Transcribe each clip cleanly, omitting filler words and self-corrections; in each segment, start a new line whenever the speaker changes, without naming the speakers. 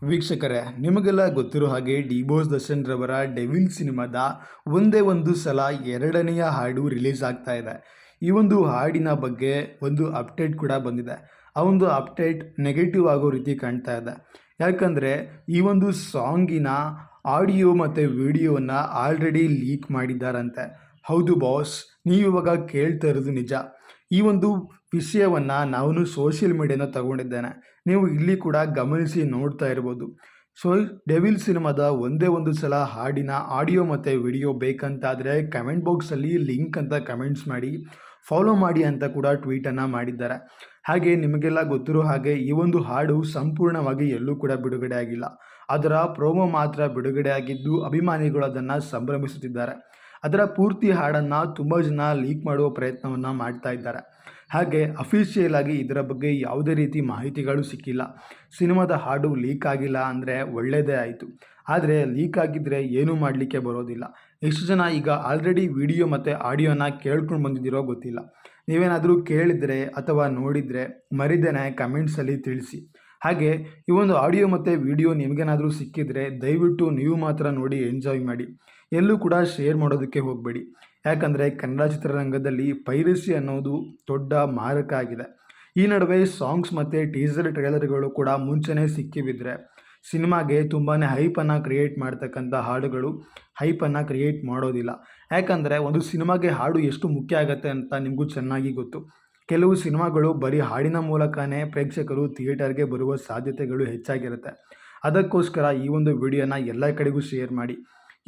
ವೀಕ್ಷಕರೇ, ನಿಮಗೆಲ್ಲ ಗೊತ್ತಿರೋ ಹಾಗೆ ಡಿ ಬಾಸ್ ದರ್ಶನ್ ರವರ ಡೆವಿಲ್ ಸಿನಿಮಾದ ಒಂದೇ ಒಂದು ಸಲ ಎರಡನೆಯ ಹಾಡು ರಿಲೀಸ್ ಆಗ್ತಾ ಇದೆ. ಈ ಒಂದು ಹಾಡಿನ ಬಗ್ಗೆ ಒಂದು ಅಪ್ಡೇಟ್ ಕೂಡ ಬಂದಿದೆ. ಆ ಒಂದು ಅಪ್ಡೇಟ್ ನೆಗೆಟಿವ್ ಆಗೋ ರೀತಿ ಕಾಣ್ತಾ ಇದೆ. ಯಾಕಂದರೆ ಈ ಒಂದು ಸಾಂಗಿನ ಆಡಿಯೋ ಮತ್ತು ವಿಡಿಯೋವನ್ನು ಆಲ್ರೆಡಿ ಲೀಕ್ ಮಾಡಿದ್ದಾರಂತೆ. ಹೌದು ಬಾಸ್, ನೀವು ಇವಾಗ ಕೇಳ್ತಾ ಇರೋದು ನಿಜ. ಈ ಒಂದು ವಿಷಯವನ್ನು ನಾನು ಸೋಷಿಯಲ್ ಮೀಡಿಯಾನ ತಗೊಂಡಿದ್ದೇನೆ. ನೀವು ಇಲ್ಲಿ ಕೂಡ ಗಮನಿಸಿ ನೋಡ್ತಾ ಇರ್ಬೋದು. ಸೊ ಡೆವಿಲ್ ಸಿನಿಮಾದ ಒಂದೇ ಒಂದು ಸಲ ಹಾಡಿನ ಆಡಿಯೋ ಮತ್ತು ವಿಡಿಯೋ ಬೇಕಂತಾದರೆ ಕಮೆಂಟ್ ಬಾಕ್ಸಲ್ಲಿ ಲಿಂಕ್ ಅಂತ ಕಮೆಂಟ್ಸ್ ಮಾಡಿ, ಫಾಲೋ ಮಾಡಿ ಅಂತ ಕೂಡ ಟ್ವೀಟನ್ನು ಮಾಡಿದ್ದಾರೆ. ಹಾಗೆ ನಿಮಗೆಲ್ಲ ಗೊತ್ತಿರೋ ಹಾಗೆ ಈ ಒಂದು ಹಾಡು ಸಂಪೂರ್ಣವಾಗಿ ಎಲ್ಲೂ ಕೂಡ ಬಿಡುಗಡೆ ಆಗಿಲ್ಲ. ಅದರ ಪ್ರೋಮೋ ಮಾತ್ರ ಬಿಡುಗಡೆ ಆಗಿದ್ದು ಅಭಿಮಾನಿಗಳು ಅದನ್ನು ಸಂಭ್ರಮಿಸುತ್ತಿದ್ದಾರೆ. ಅದರ ಪೂರ್ತಿ ಹಾಡನ್ನು ತುಂಬ ಜನ ಲೀಕ್ ಮಾಡುವ ಪ್ರಯತ್ನವನ್ನು ಮಾಡ್ತಾ ಇದ್ದಾರೆ. ಹಾಗೆ ಅಫಿಷಿಯಲ್ ಆಗಿ ಇದರ ಬಗ್ಗೆ ಯಾವುದೇ ರೀತಿ ಮಾಹಿತಿಗಳು ಸಿಕ್ಕಿಲ್ಲ. ಸಿನಿಮಾದ ಹಾಡು ಲೀಕ್ ಆಗಿಲ್ಲ ಅಂದರೆ ಒಳ್ಳೆಯದೇ ಆಯಿತು. ಆದರೆ ಲೀಕ್ ಆಗಿದ್ದರೆ ಏನೂ ಮಾಡಲಿಕ್ಕೆ ಬರೋದಿಲ್ಲ. ಎಷ್ಟು ಜನ ಈಗ ಆಲ್ರೆಡಿ ವಿಡಿಯೋ ಮತ್ತು ಆಡಿಯೋನ ಕೇಳ್ಕೊಂಡು ಬಂದಿದ್ದೀರೋ ಗೊತ್ತಿಲ್ಲ. ನೀವೇನಾದರೂ ಕೇಳಿದರೆ ಅಥವಾ ನೋಡಿದರೆ ಮರಿದೇನೆ ಕಮೆಂಟ್ಸಲ್ಲಿ ತಿಳಿಸಿ. ಹಾಗೆ ಈ ಒಂದು ಆಡಿಯೋ ಮತ್ತು ವಿಡಿಯೋ ನಿಮಗೇನಾದರೂ ಸಿಕ್ಕಿದರೆ ದಯವಿಟ್ಟು ನೀವು ಮಾತ್ರ ನೋಡಿ ಎಂಜಾಯ್ ಮಾಡಿ. ಎಲ್ಲೂ ಕೂಡ ಶೇರ್ ಮಾಡೋದಕ್ಕೆ ಹೋಗಬೇಡಿ. ಯಾಕಂದರೆ ಕನ್ನಡ ಚಿತ್ರರಂಗದಲ್ಲಿ ಪೈರಸಿ ಅನ್ನೋದು ದೊಡ್ಡ ಮಾರಕ ಆಗಿದೆ. ಈ ನಡುವೆ ಸಾಂಗ್ಸ್ ಮತ್ತು ಟೀಸರ್ ಟ್ರೇಲರ್ಗಳು ಕೂಡ ಮುಂಚೆನೇ ಸಿಕ್ಕಿಬಿದ್ದರೆ ಸಿನಿಮಾಗೆ ತುಂಬಾ ಹೈಪನ್ನು ಕ್ರಿಯೇಟ್ ಮಾಡ್ತಕ್ಕಂಥ ಹಾಡುಗಳು ಹೈಪನ್ನು ಕ್ರಿಯೇಟ್ ಮಾಡೋದಿಲ್ಲ. ಯಾಕಂದರೆ ಒಂದು ಸಿನಿಮಾಗೆ ಹಾಡು ಎಷ್ಟು ಮುಖ್ಯ ಆಗುತ್ತೆ ಅಂತ ನಿಮಗೂ ಚೆನ್ನಾಗಿ ಗೊತ್ತು. ಕೆಲವು ಸಿನಿಮಾಗಳು ಬರೀ ಹಾಡಿನ ಮೂಲಕನೇ ಪ್ರೇಕ್ಷಕರು ಥಿಯೇಟರ್ಗೆ ಬರುವ ಸಾಧ್ಯತೆಗಳು ಹೆಚ್ಚಾಗಿರುತ್ತೆ. ಅದಕ್ಕೋಸ್ಕರ ಈ ಒಂದು ವಿಡಿಯೋನ ಎಲ್ಲ ಕಡೆಗೂ ಶೇರ್ ಮಾಡಿ.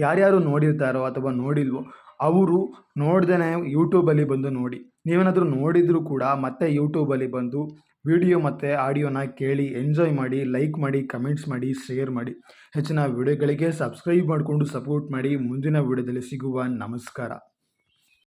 ಯಾರ್ಯಾರು ನೋಡಿರ್ತಾರೋ ಅಥವಾ ನೋಡಿಲ್ವೋ ಅವರು ನೋಡ್ದೇ ಯೂಟ್ಯೂಬಲ್ಲಿ ಬಂದು ನೋಡಿ. ನೀವೇನಾದರೂ ನೋಡಿದರೂ ಕೂಡ ಮತ್ತೆ ಯೂಟ್ಯೂಬಲ್ಲಿ ಬಂದು ವಿಡಿಯೋ ಮತ್ತು ಆಡಿಯೋನ ಕೇಳಿ ಎಂಜಾಯ್ ಮಾಡಿ, ಲೈಕ್ ಮಾಡಿ, ಕಮೆಂಟ್ಸ್ ಮಾಡಿ, ಶೇರ್ ಮಾಡಿ. ಹೆಚ್ಚಿನ ವಿಡಿಯೋಗಳಿಗೆ ಸಬ್ಸ್ಕ್ರೈಬ್ ಮಾಡಿಕೊಂಡು ಸಪೋರ್ಟ್ ಮಾಡಿ. ಮುಂದಿನ ವಿಡಿಯೋದಲ್ಲಿ ಸಿಗುವ. ನಮಸ್ಕಾರ.